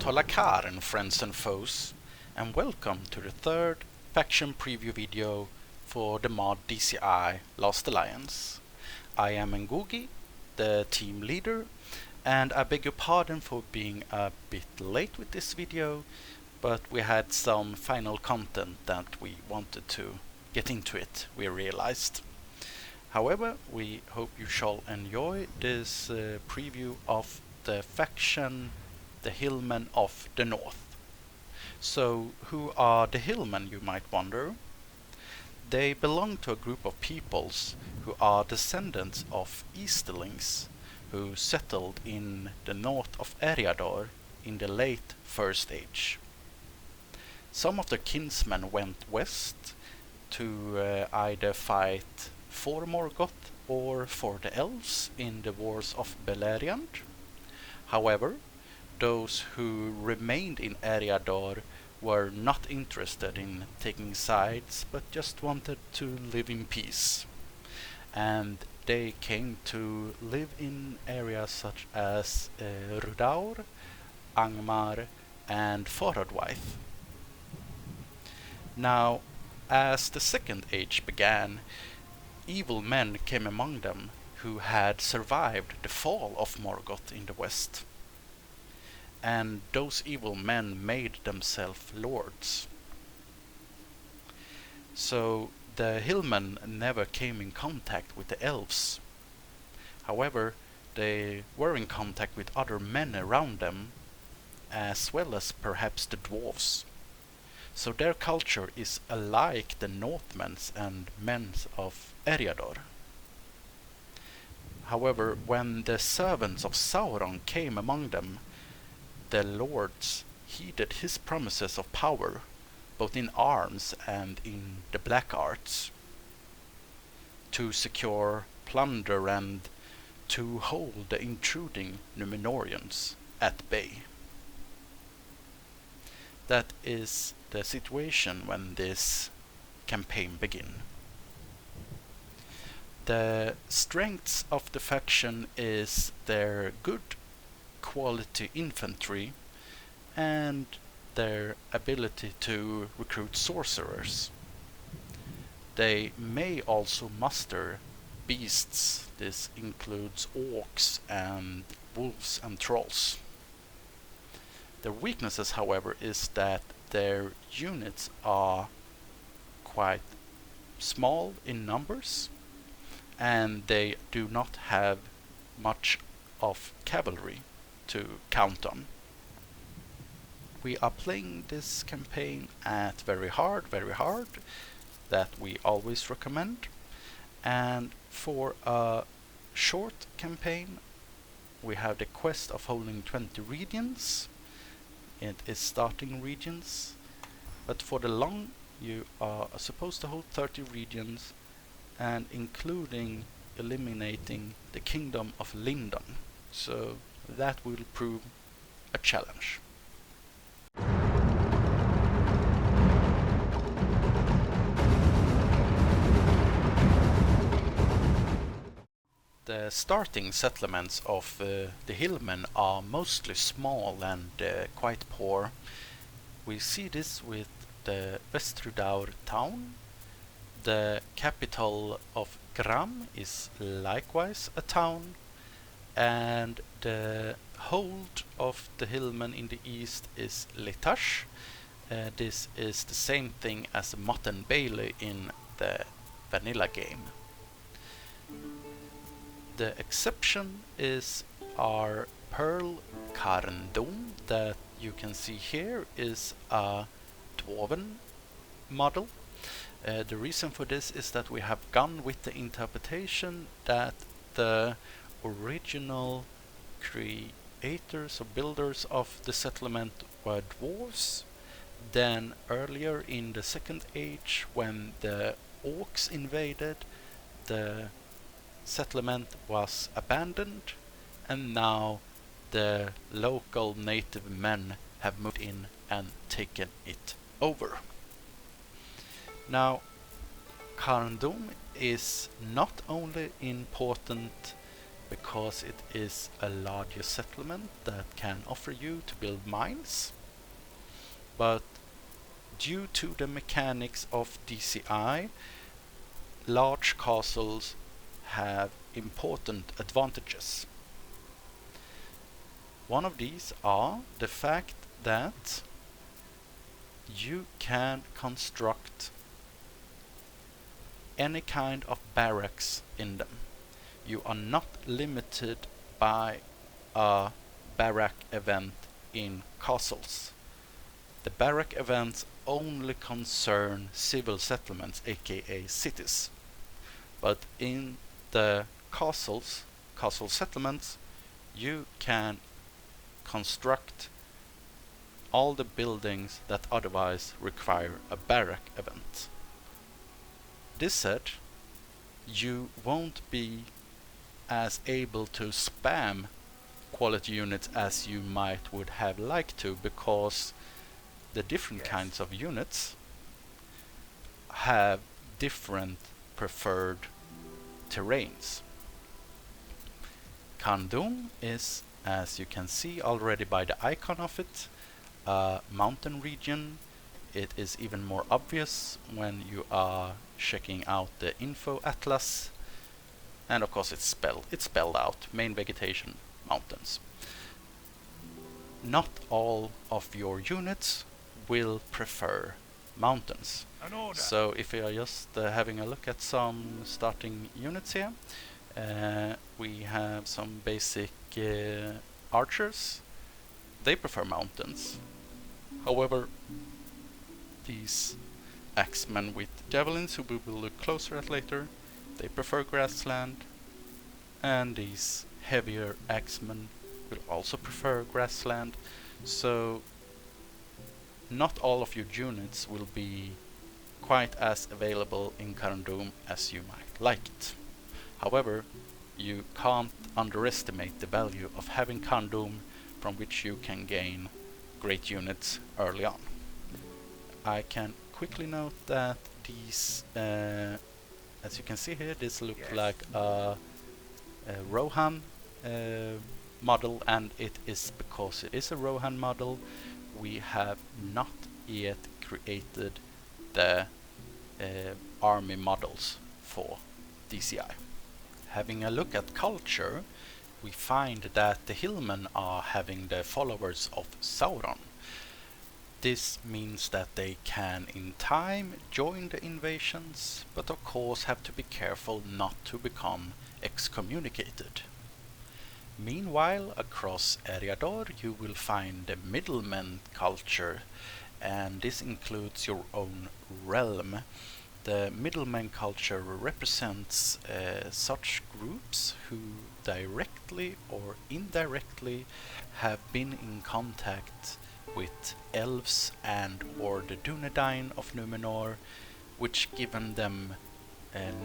Tolakaren, friends and foes, and welcome to the third faction preview video for the mod DCI Last Alliance. I am Ngugi, the team leader, and I beg your pardon for being a bit late with this video, but we had some final content that we wanted to get into it, we realized. However, we hope you shall enjoy this preview of the faction the Hillmen of the North. So, who are the Hillmen, you might wonder? They belong to a group of peoples who are descendants of Easterlings who settled in the north of Eriador in the late First Age. Some of their kinsmen went west to either fight for Morgoth or for the elves in the wars of Beleriand. However, those who remained in Eriador were not interested in taking sides, but just wanted to live in peace. And they came to live in areas such as Rudaur, Angmar, and Forodwaith. Now, as the Second Age began, evil men came among them who had survived the fall of Morgoth in the west. And those evil men made themselves lords. So the Hillmen never came in contact with the elves. However, they were in contact with other men around them, as well as perhaps the dwarves. So their culture is alike the Northmen's and men's of Eriador. However, when the servants of Sauron came among them, the lords heeded his promises of power, both in arms and in the black arts, to secure plunder and to hold the intruding Numenorians at bay. That is the situation when this campaign began. The strengths of the faction is their good quality infantry and their ability to recruit sorcerers. They may also muster beasts. This includes orcs and wolves and trolls. Their weaknesses, however, is that their units are quite small in numbers and they do not have much of cavalry to count on. We are playing this campaign at very hard, that we always recommend. And for a short campaign, we have the quest of holding 20 regions. It is starting regions, but for the long, you are supposed to hold 30 regions, and including eliminating the kingdom of Lindon. So that will prove a challenge. The starting settlements of the Hillmen are mostly small and quite poor. We see this with the Vestrudaur town. The capital of Gram is likewise a town, and the hold of the Hillmen in the east is Litash. This is the same thing as Mott and Bailey in the vanilla game. The exception is our Pearl Carndom that you can see here is a dwarven model. The reason for this is that we have gone with the interpretation that the original creators or builders of the settlement were dwarves. Then earlier in the Second Age, when the orcs invaded, the settlement was abandoned, and now the local native men have moved in and taken it over. Now, Carndom is not only important because it is a larger settlement that can offer you to build mines. But due to the mechanics of DCI, large castles have important advantages. One of these are the fact that you can construct any kind of barracks in them. You are not limited by a barrack event in castles. The barrack events only concern civil settlements, aka cities. But in the castle settlements, you can construct all the buildings that otherwise require a barrack event. This said, you won't be as able to spam quality units as you would have liked to, because the different kinds of units have different preferred terrains. Kandum is, as you can see already by the icon of it, a mountain region. It is even more obvious when you are checking out the info atlas, and of course it's spelled out: main vegetation, mountains. Not all of your units will prefer mountains. So if you are just having a look at some starting units here, we have some basic archers. They prefer mountains. However, these axemen with javelins, who we will look closer at later, they prefer grassland, and these heavier axemen will also prefer grassland. So not all of your units will be quite as available in Karndum as you might like it. However, you can't underestimate the value of having Karndum, from which you can gain great units early on. I can quickly note that these, as you can see here, this looks like a Rohan model, and it is because it is a Rohan model. We have not yet created the army models for DCI. Having a look at culture, we find that the hillmen are having the followers of Sauron. This means that they can in time join the invasions, but of course have to be careful not to become excommunicated. Meanwhile, across Eriador you will find the middlemen culture, and this includes your own realm. The middleman culture represents such groups who directly or indirectly have been in contact with elves and or the Dunedain of Numenor, which given them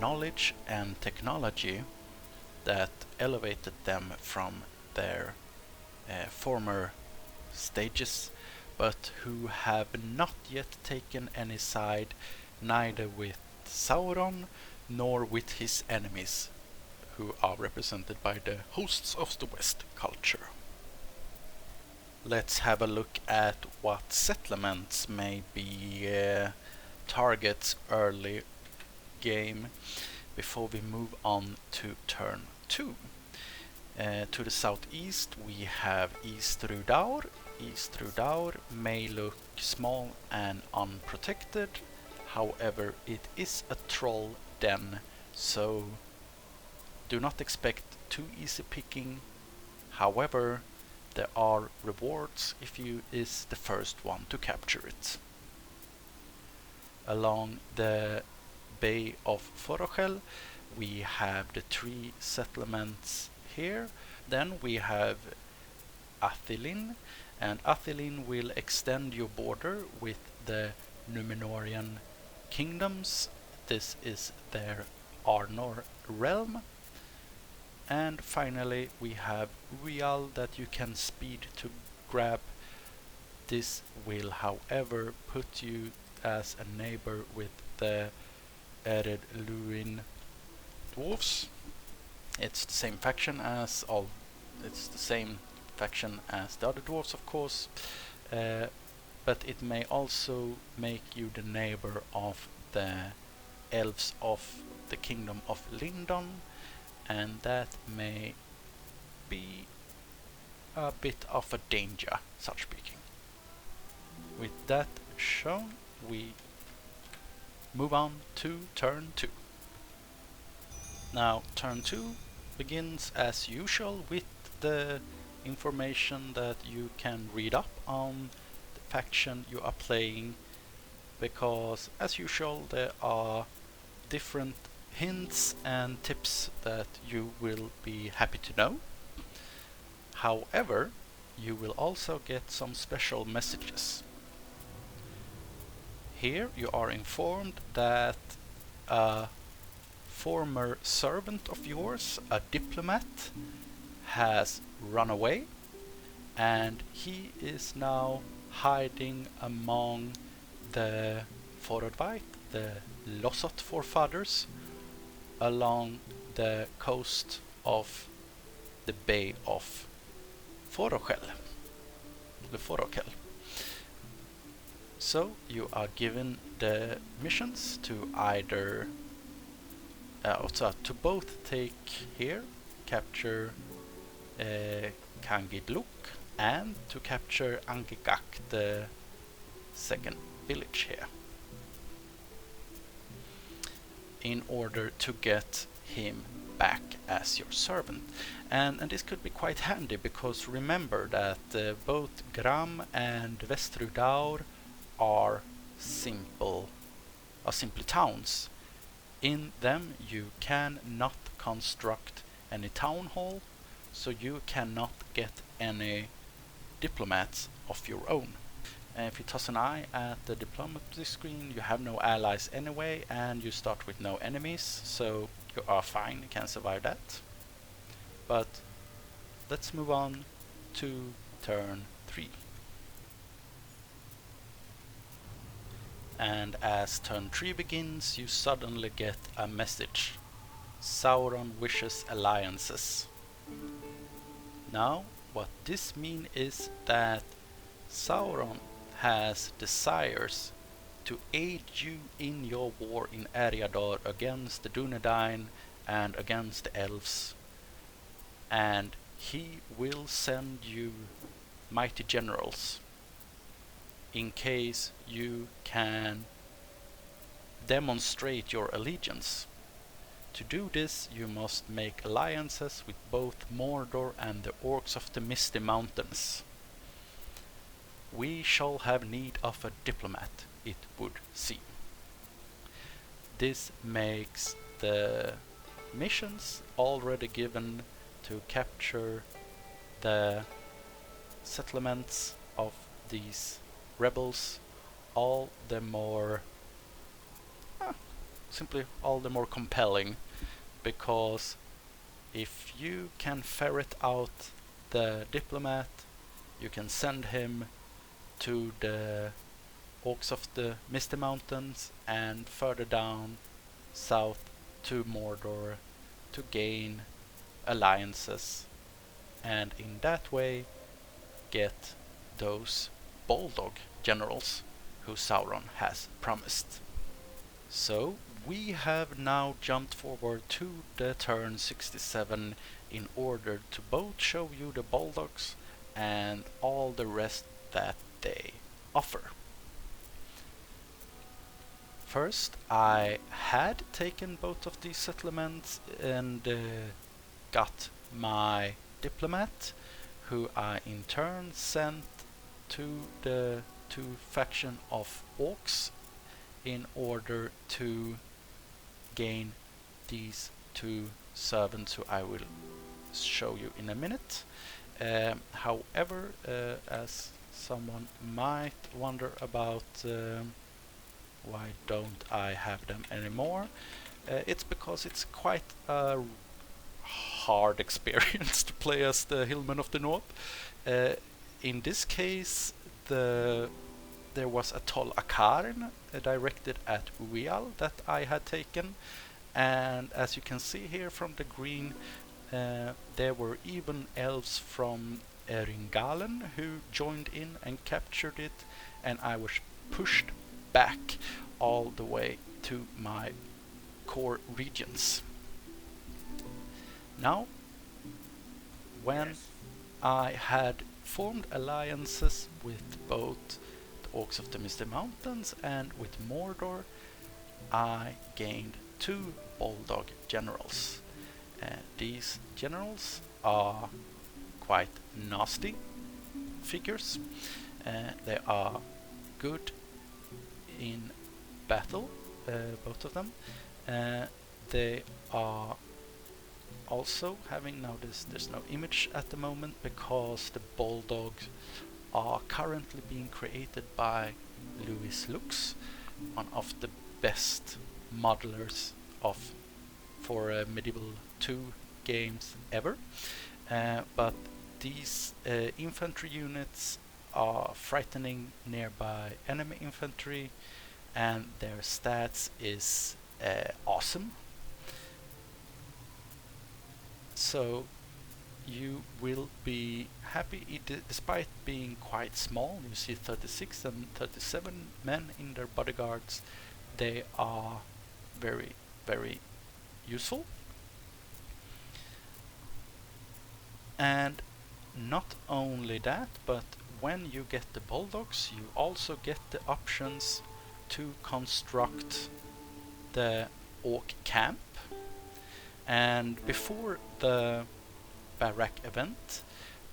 knowledge and technology that elevated them from their former stages, but who have not yet taken any side, neither with Sauron nor with his enemies, who are represented by the hosts of the West culture. Let's have a look at what settlements may be targets early game before we move on to turn 2. To the southeast we have East Rudaur. East Rudaur may look small and unprotected, however it is a troll den, so do not expect too easy picking. However, there are rewards if you is the first one to capture it. Along the Bay of Forochel we have the 3 settlements here. Then we have Athilin, and Athilin will extend your border with the Numenorian kingdoms. This is their Arnor realm. And finally we have Rial that you can speed to grab. This will however put you as a neighbor with the Ered Luin dwarves. It's the same faction as all. It's the same faction as the other dwarves, of course, but it may also make you the neighbor of the elves of the kingdom of Lindon, and that may be a bit of a danger, such speaking. With that shown, we move on to turn 2. Now, turn 2 begins as usual with the information that you can read up on the faction you are playing, because as usual there are different hints and tips that you will be happy to know. However, you will also get some special messages. Here you are informed that a former servant of yours, a diplomat, has run away, and he is now hiding among the Forodvite, the Lossot forefathers, along the coast of the Bay of Forochel, the Forochel. So you are given the missions to either to both take here, capture Kangidluk, and to capture Angigak, the second village here, in order to get him back as your servant. And this could be quite handy, because remember that both Gram and Vestrudaur are simply towns. In them you cannot construct any town hall, so you cannot get any diplomats of your own. And if you toss an eye at the diplomacy screen, you have no allies anyway, and you start with no enemies, so you are fine, you can survive that. But let's move on to turn 3. And as turn 3 begins, you suddenly get a message. Sauron wishes alliances. Now, what this means is that Sauron has desires to aid you in your war in Eriador against the Dunedain and against the elves. And he will send you mighty generals in case you can demonstrate your allegiance. To do this, you must make alliances with both Mordor and the Orcs of the Misty Mountains. We shall have need of a diplomat, it would seem. This makes the missions already given to capture the settlements of these rebels all the more simply all the more compelling, because if you can ferret out the diplomat, you can send him to the Orcs of the Misty Mountains and further down south to Mordor to gain alliances, and in that way get those Boldog generals who Sauron has promised. So we have now jumped forward to the turn 67 in order to both show you the Boldogs and all the rest that they offer. First, I had taken both of these settlements and got my diplomat, who I in turn sent to the two faction of orcs in order to gain these two servants who I will show you in a minute. However, as someone might wonder about why don't I have them anymore, it's because it's quite a hard experience to play as the Hillman of the North. In this case, there was a Tol Akarin directed at Uial that I had taken, and as you can see here from the green, There were even elves from Eringalen who joined in and captured it, and I was pushed back all the way to my core regions. Now, when I had formed alliances with both the Orcs of the Misty Mountains and with Mordor, I gained 2 Boldog generals. These generals are quite nasty figures. They are good in battle, both of them. They are also having, now there's no image at the moment because the Boldogs are currently being created by Louis Lux, one of the best modelers for Medieval 2 games ever. But these infantry units are frightening nearby enemy infantry, and their stats is awesome. So you will be happy, despite being quite small. You see 36 and 37 men in their bodyguards. They are very, very useful. And not only that, but when you get the Boldogs, you also get the options to construct the Orc Camp. And before the Barrack event,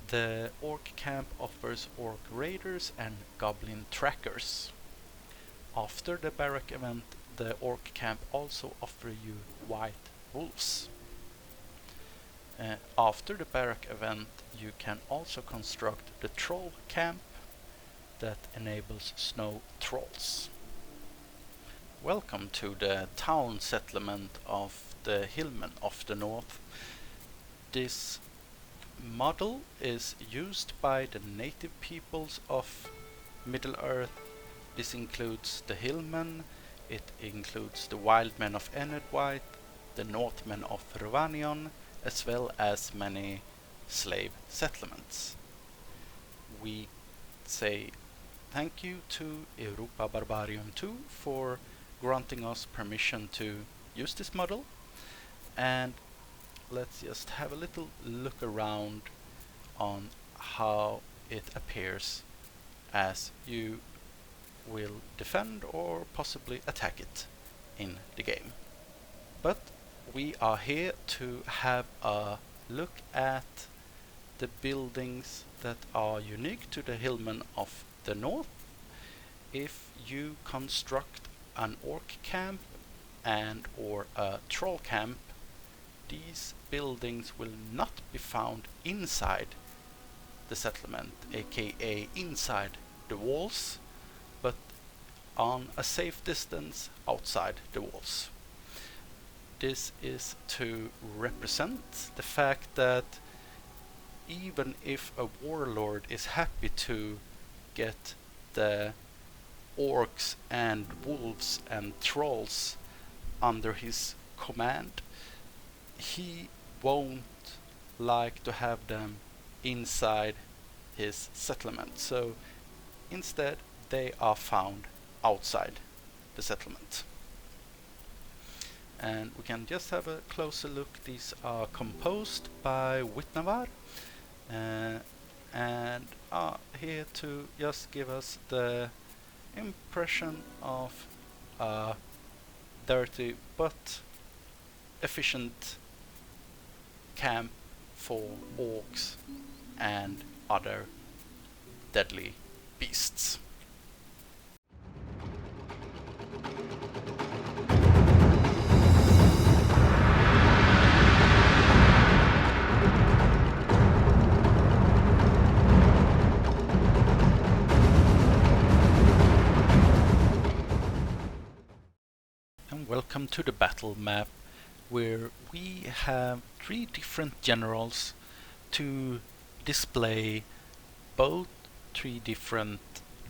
the Orc Camp offers Orc Raiders and Goblin Trackers. After the Barrack event, the Orc Camp also offers you White Wolves. After the Barrack event, you can also construct the Troll Camp that enables Snow Trolls. Welcome to the town settlement of the Hillmen of the North. This model is used by the native peoples of Middle-earth. This includes the Hillmen, it includes the Wild Men of Enedwite, the Northmen of Rovanion, as well as many slave settlements. We say thank you to Europa Barbarium 2 for granting us permission to use this model, and let's just have a little look around on how it appears as you will defend or possibly attack it in the game. But we are here to have a look at the buildings that are unique to the Hillmen of the North. If you construct an Orc camp and or a Troll camp, these buildings will not be found inside the settlement, aka inside the walls, but on a safe distance outside the walls. This is to represent the fact that even if a warlord is happy to get the orcs and wolves and trolls under his command, he won't like to have them inside his settlement. So instead they are found outside the settlement. And we can just have a closer look. These are composed by Witnavar, and are here to just give us the impression of a dirty but efficient camp for orcs and other deadly beasts. Welcome to the battle map, where we have 3 different generals to display both 3 different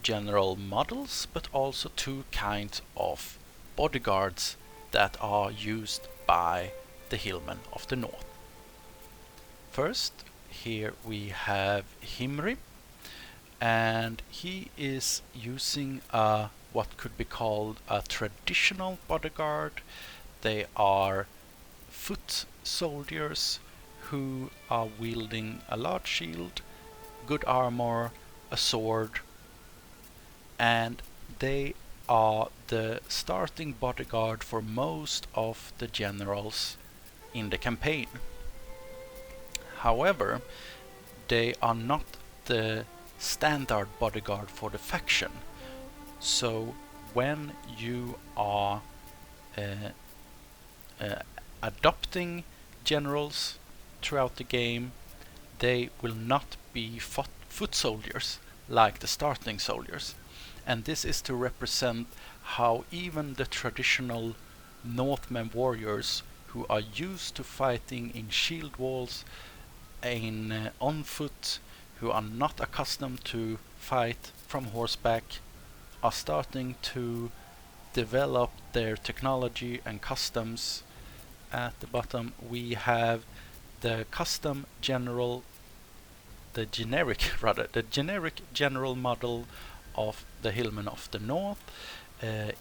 general models, but also 2 kinds of bodyguards that are used by the Hillmen of the North. First, here we have Himri, and he is using what could be called a traditional bodyguard. They are foot soldiers who are wielding a large shield, good armor, a sword, and they are the starting bodyguard for most of the generals in the campaign. However, they are not the standard bodyguard for the faction. So when you are adopting generals throughout the game, they will not be foot soldiers like the starting soldiers. And this is to represent how even the traditional Northmen warriors who are used to fighting in shield walls, on foot, who are not accustomed to fight from horseback, are starting to develop their technology and customs. At the bottom we have the custom general, the generic general model of the Hillmen of the North.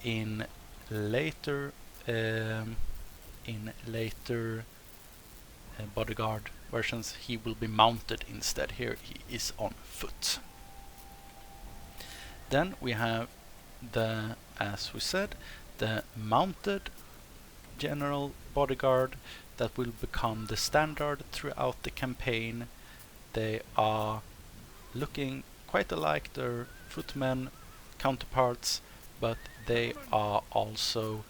In later bodyguard versions he will be mounted instead. Here he is on foot. Then we have the, as we said, the mounted general bodyguard that will become the standard throughout the campaign. They are looking quite alike their footmen counterparts, but they are also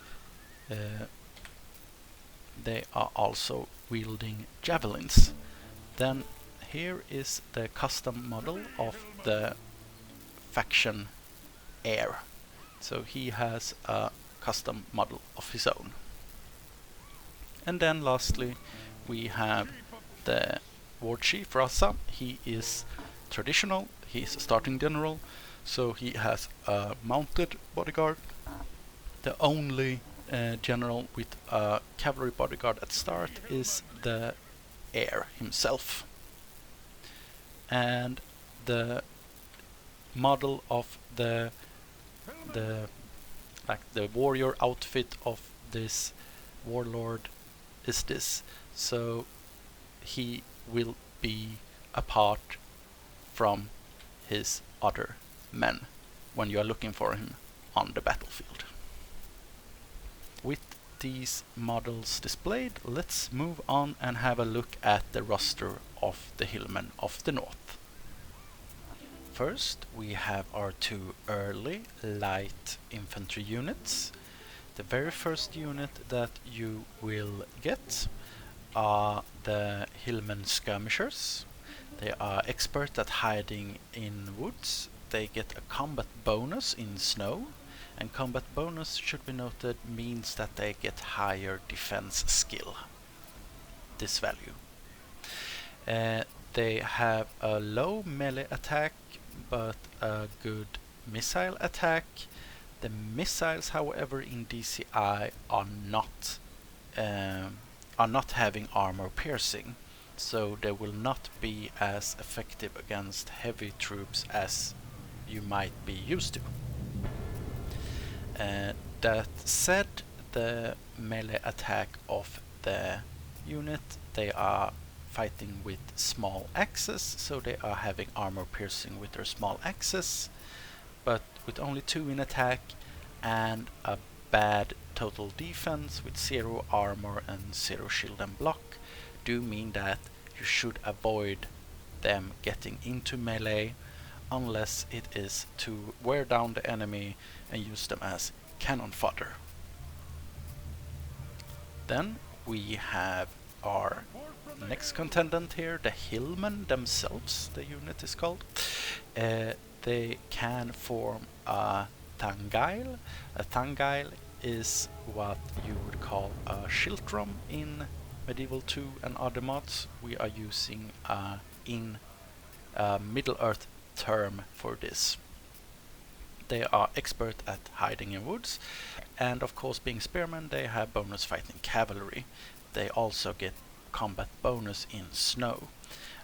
wielding javelins. Then here is the custom model of the faction heir. So he has a custom model of his own. And then lastly we have the war chief Rasa. He is traditional, he's a starting general, so he has a mounted bodyguard. The only general with a cavalry bodyguard at start is the heir himself. And the model of the warrior outfit of this warlord is this. So he will be apart from his other men when you are looking for him on the battlefield. With these models displayed, let's move on and have a look at the roster of the Hillmen of the North. First, we have our two early light infantry units. The very first unit that you will get are the Hillmen skirmishers. They are expert at hiding in woods. They get a combat bonus in snow, and combat bonus, should be noted, means that they get higher defense skill. This value. They have a low melee attack but a good missile attack. The missiles, however, in DCI are not having armor piercing, so they will not be as effective against heavy troops as you might be used to. That said, the melee attack of the unit, they are fighting with small axes, so they are having armor piercing with their small axes, but with only 2 in attack and a bad total defense with 0 armor and 0 shield and block do mean that you should avoid them getting into melee unless it is to wear down the enemy and use them as cannon fodder. Then we have our next contendant here, the Hillmen themselves, the unit is called. They can form a Tangail. A Tangail is what you would call a Schiltrom in Medieval 2 and other mods. We are using in Middle-earth term for this. They are expert at hiding in woods, and of course, being spearmen, they have bonus fighting cavalry. They also get combat bonus in snow.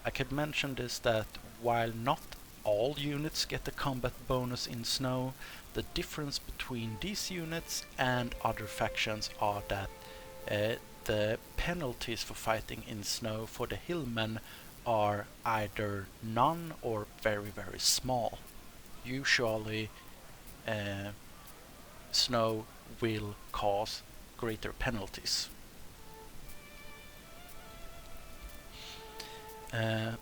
I could mention this that while not all units get the combat bonus in snow, the difference between these units and other factions are that the penalties for fighting in snow for the hillmen are either none or very small. Usually snow will cause greater penalties. Of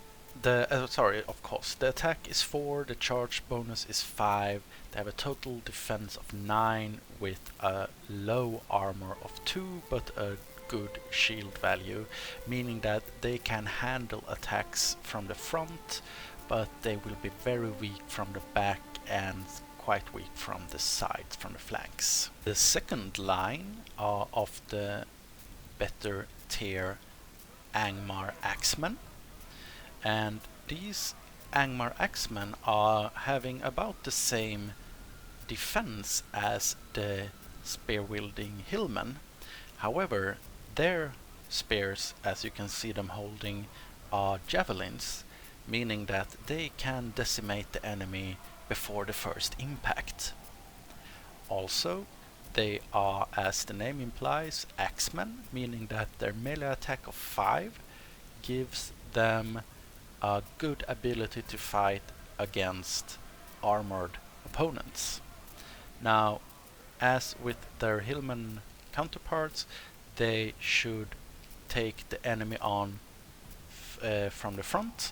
course, the attack is 4, the charge bonus is 5, they have a total defense of 9 with a low armor of 2 but a good shield value, meaning that they can handle attacks from the front, but they will be very weak from the back and quite weak from the sides, from the flanks. The second line of the better tier Angmar Axemen, and these Angmar Axemen are having about the same defense as the spear-wielding hillmen. However, their spears, as you can see them holding, are javelins, meaning that they can decimate the enemy before the first impact. Also, they are, as the name implies, axemen, meaning that their melee attack of 5 gives them a good ability to fight against armored opponents. Now, as with their hillman counterparts, they should take the enemy on from the front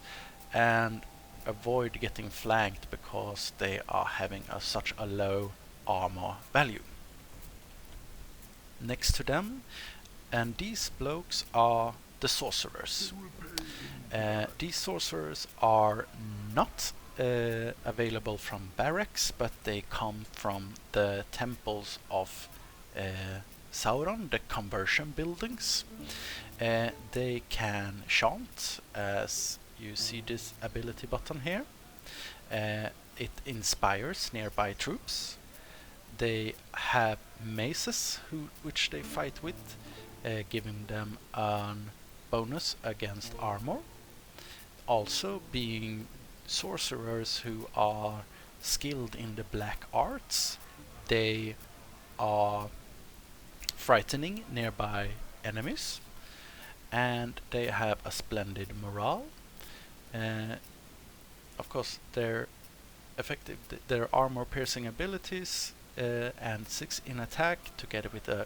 and avoid getting flanked because they are having such a low armor value. Next to them, and these blokes are the sorcerers. These sorcerers are not available from barracks, but they come from the temples of Sauron, the conversion buildings. They can chant, as you see this ability button here. It inspires nearby troops. They have maces which they fight with, giving them a bonus against armor. Also, being sorcerers who are skilled in the black arts, they are frightening nearby enemies, and they have a splendid morale. Of course, their armor-piercing abilities and 6 in attack, together with a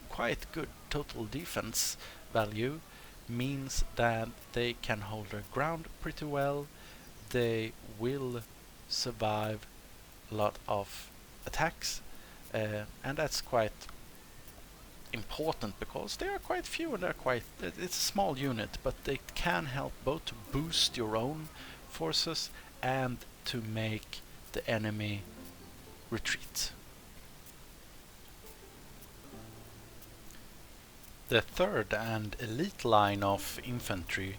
quite good total defense value, means that they can hold their ground pretty well. They will survive a lot of attacks, and that's quite important because they are quite few and it's a small unit, but they can help both to boost your own forces and to make the enemy retreat. The third and elite line of infantry,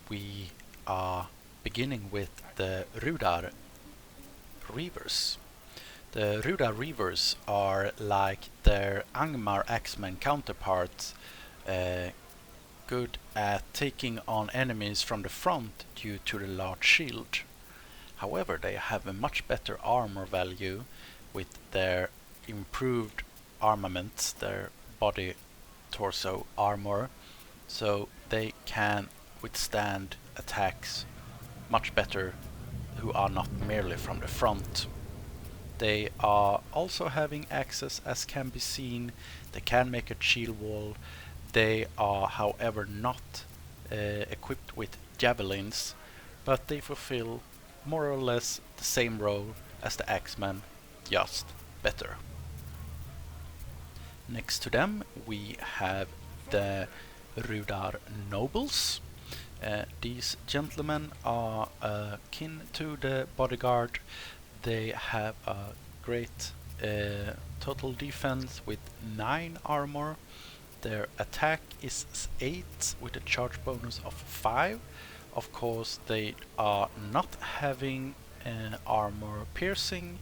we are beginning with the Rudar Reavers. The Rudar Reavers are like their Angmar Axemen counterparts, good at taking on enemies from the front due to the large shield. However, they have a much better armor value with their improved armaments, their body torso armor, so they can withstand attacks much better who are not merely from the front. They are also having access, as can be seen. They can make a shield wall. They are, however, not equipped with javelins, but they fulfill more or less the same role as the Axemen, just better. Next to them we have the Rudar Nobles. These gentlemen are kin to the bodyguard. They have a great total defense with 9 armor. Their attack is 8 with a charge bonus of 5. Of course, they are not having armor piercing,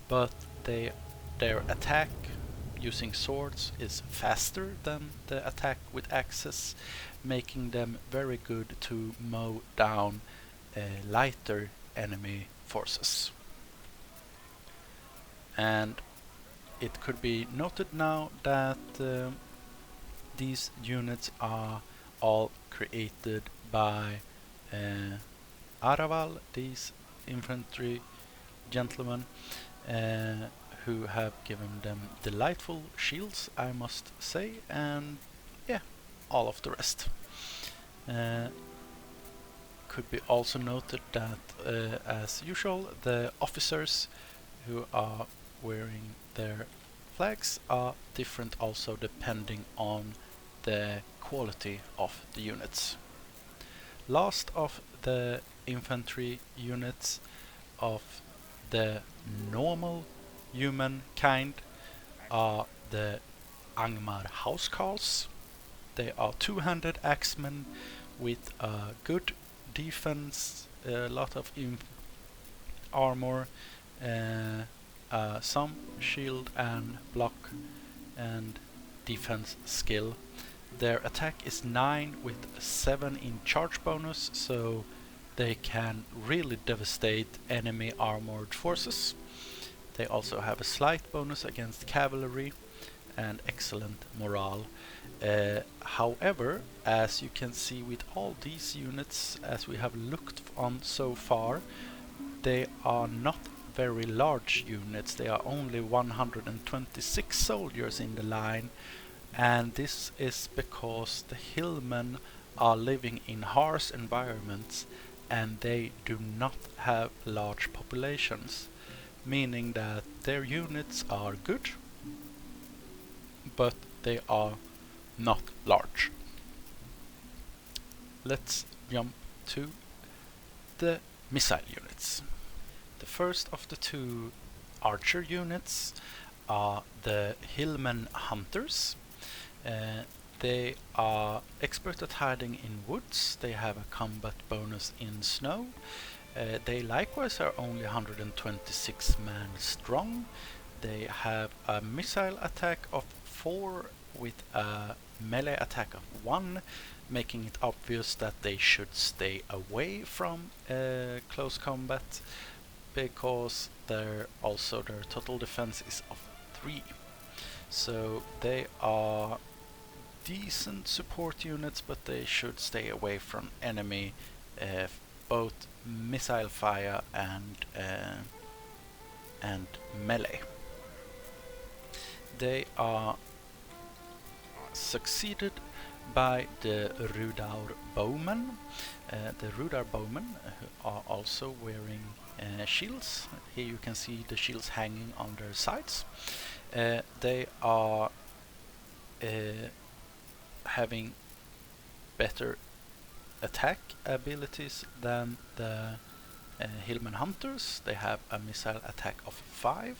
but their attack using swords is faster than the attack with axes, making them very good to mow down lighter enemy forces. And it could be noted now that these units are all created by Araval, these infantry gentlemen, who have given them delightful shields, I must say, and yeah, all of the rest. Could be also noted that, as usual, the officers who are wearing their flags are different also depending on the quality of the units. Last of the infantry units of the normal human kind are the Angmar housecarls. They are two-handed axemen with a good defense, a lot of armor, some shield and block and defense skill. Their attack is 9 with 7 in charge bonus, so they can really devastate enemy armored forces. They also have a slight bonus against cavalry and excellent morale. However, as you can see with all these units, as we have looked on so far, they are not very large units. They are only 126 soldiers in the line, and this is because the hillmen are living in harsh environments and they do not have large populations, meaning that their units are good, but they are not large. Let's jump to the missile units. The first of the two archer units are the Hillmen Hunters. They are expert at hiding in woods. They have a combat bonus in snow. They likewise are only 126 man strong. They have a missile attack of 4 with a melee attack of 1, making it obvious that they should stay away from close combat, because their total defense is of 3. So they are decent support units, but they should stay away from enemy both missile fire and melee. They are succeeded by the Rudar bowmen. The Rudar bowmen are also wearing shields. Here you can see the shields hanging on their sides. They are having better attack abilities than the Hillmen Hunters. They have a missile attack of 5,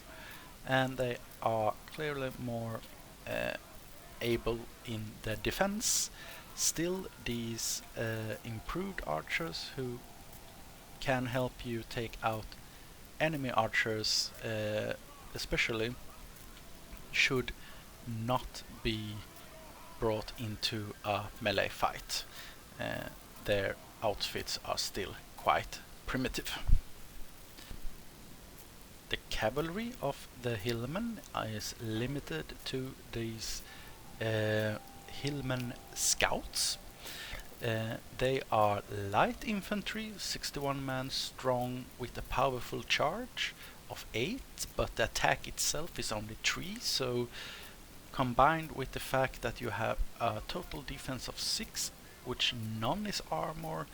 and they are clearly more able in the defense. Still, these improved archers who can help you take out enemy archers especially should not be brought into a melee fight. Their outfits are still quite primitive. The cavalry of the Hillmen is limited to these Hillmen Scouts. They are light infantry, 61 man strong with a powerful charge of 8, but the attack itself is only 3, so combined with the fact that you have a total defense of 6, which none is armor,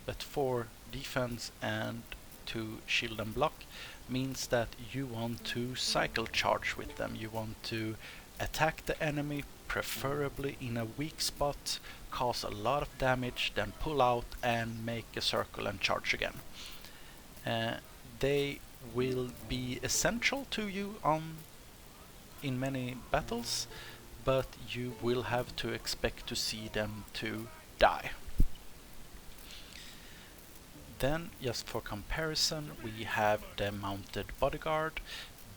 but 4 defense and 2 shield and block, means that you want to cycle charge with them. You want to attack the enemy, preferably in a weak spot, cause a lot of damage, then pull out and make a circle and charge again. They will be essential to you in many battles, but you will have to expect to see them to die. Then, just for comparison, we have the mounted bodyguard.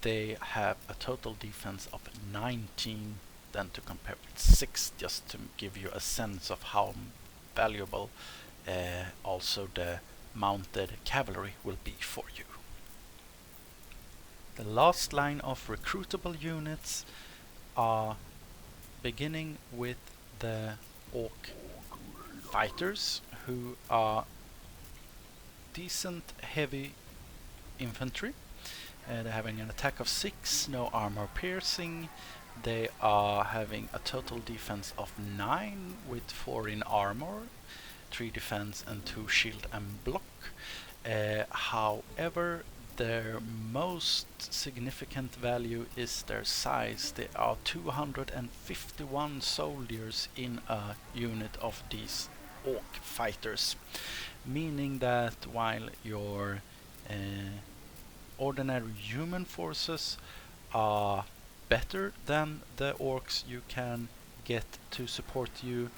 they have a total defense of 19, then to compare with 6, just to give you a sense of how valuable also the mounted cavalry will be for you. The last line of recruitable units are beginning with the Orc fighters, who are decent heavy infantry. They're having an attack of 6, no armor piercing. They are having a total defense of 9 with 4 in armor, 3 defense and 2 shield and block. However, their most significant value is their size. There are 251 soldiers in a unit of these Orc fighters, meaning that while your ordinary human forces are better than the Orcs you can get to support you,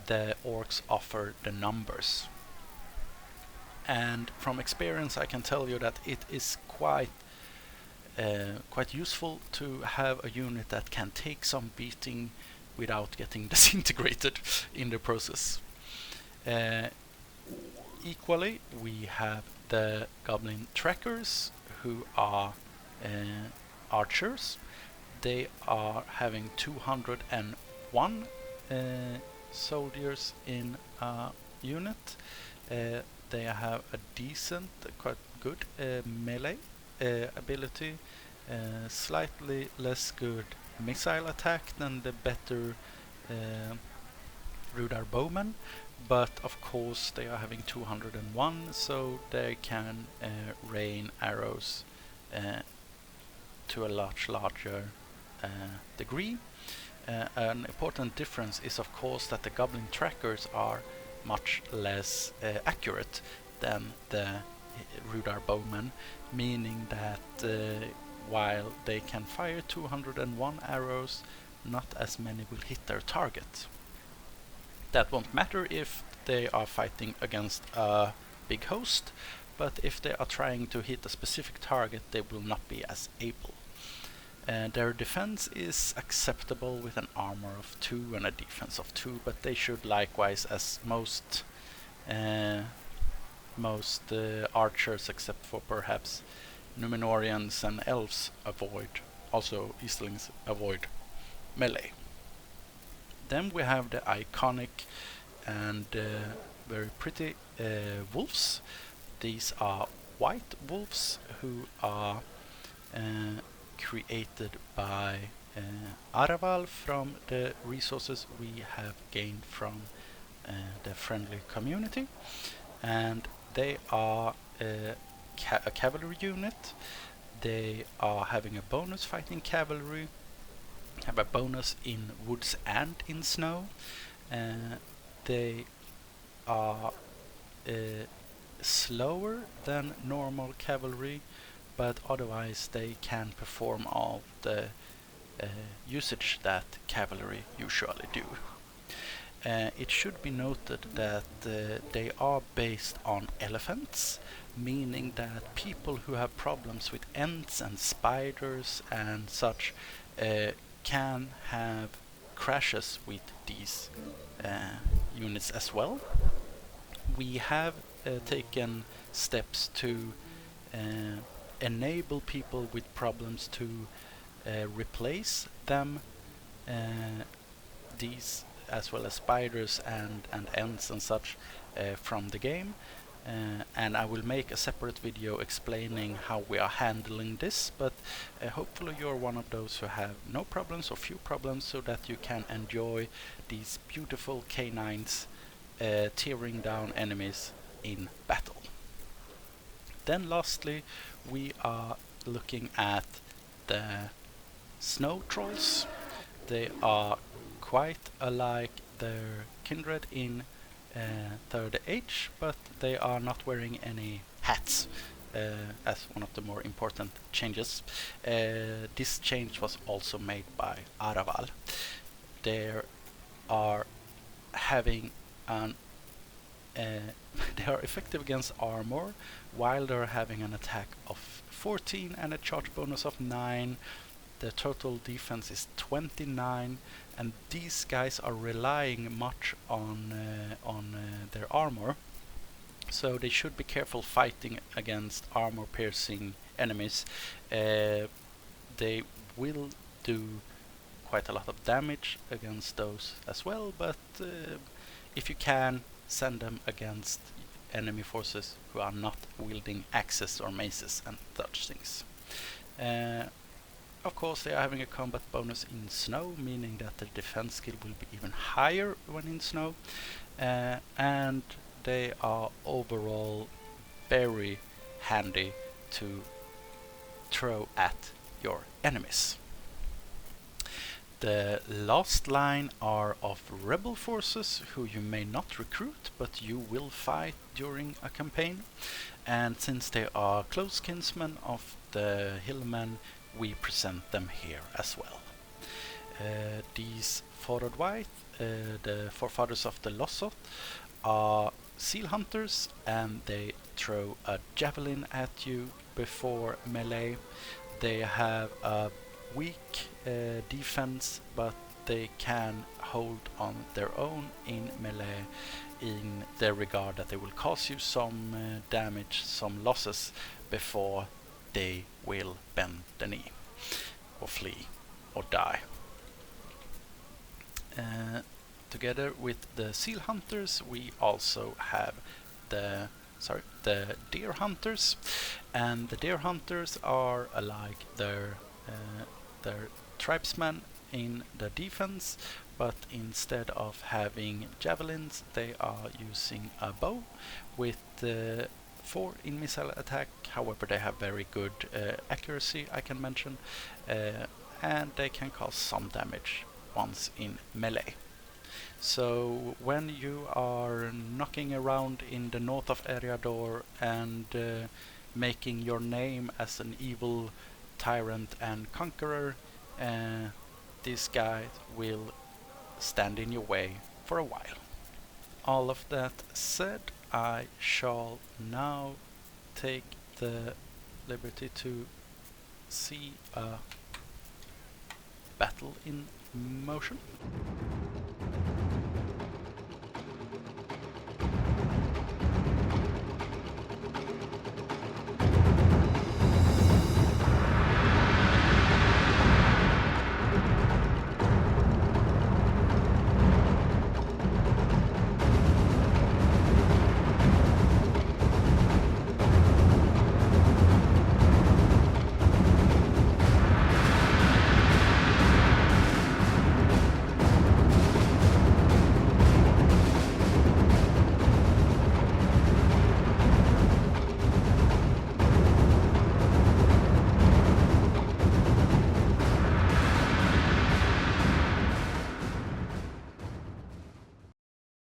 the Orcs offer the numbers. And from experience I can tell you that it is quite useful to have a unit that can take some beating without getting disintegrated in the process. Equally, we have the Goblin Trackers, who are archers. They are having 201 soldiers in a unit. They have a decent, quite good melee ability, slightly less good missile attack than the better Rudar Bowmen, but of course they are having 201, so they can rain arrows to a larger degree. An important difference is of course that the Goblin Trackers are much less accurate than the Rudar Bowmen, meaning that while they can fire 201 arrows, not as many will hit their target. That won't matter if they are fighting against a big host, but if they are trying to hit a specific target, they will not be as able. Their defense is acceptable with an armor of 2 and a defense of 2, but they should likewise, as most archers, except for perhaps Numenorians and elves, also Eastlings avoid melee. Then we have the iconic and very pretty wolves. These are white wolves who are created by Araval from the resources we have gained from the friendly community, and they are a cavalry unit. They are having a bonus fighting cavalry, have a bonus in woods and in snow. They are slower than normal cavalry, but otherwise they can perform all the usage that cavalry usually do. It should be noted that they are based on elephants, meaning that people who have problems with ants and spiders and such can have crashes with these units as well. We have taken steps to enable people with problems to replace them, these as well as spiders and ants and such from the game, and I will make a separate video explaining how we are handling this, but hopefully you're one of those who have no problems or few problems, so that you can enjoy these beautiful canines tearing down enemies in battle. Then lastly, we are looking at the snow trolls. They are quite alike their kindred in Third Age, but they are not wearing any hats as one of the more important changes. This change was also made by Araval. They are having an they are effective against armor while they're having an attack of 14 and a charge bonus of 9. The total defense is 29, and these guys are relying much on their armor, so they should be careful fighting against armor-piercing enemies. They will do quite a lot of damage against those as well, but if you can, send them against enemy forces who are not wielding axes or maces and such things. Of course, they are having a combat bonus in snow, meaning that their defense skill will be even higher when in snow, and they are overall very handy to throw at your enemies. The last line are of rebel forces who you may not recruit, but you will fight during a campaign, and since they are close kinsmen of the hillmen, we present them here as well. These forward white, the forefathers of the Lossoth, are seal hunters, and they throw a javelin at you before melee. They have a weak defense, but they can hold on their own in melee, in the regard that they will cause you some damage, some losses, before they will bend the knee or flee or die. Together with the seal hunters, we also have the deer hunters, and the deer hunters are like their tribesmen in the defense, but instead of having javelins, they are using a bow with 4 in missile attack. However, they have very good accuracy, I can mention, and they can cause some damage once in melee. So when you are knocking around in the north of Eriador and making your name as an evil tyrant and conqueror, this guy will stand in your way for a while. All of that said, I shall now take the liberty to see a battle in motion.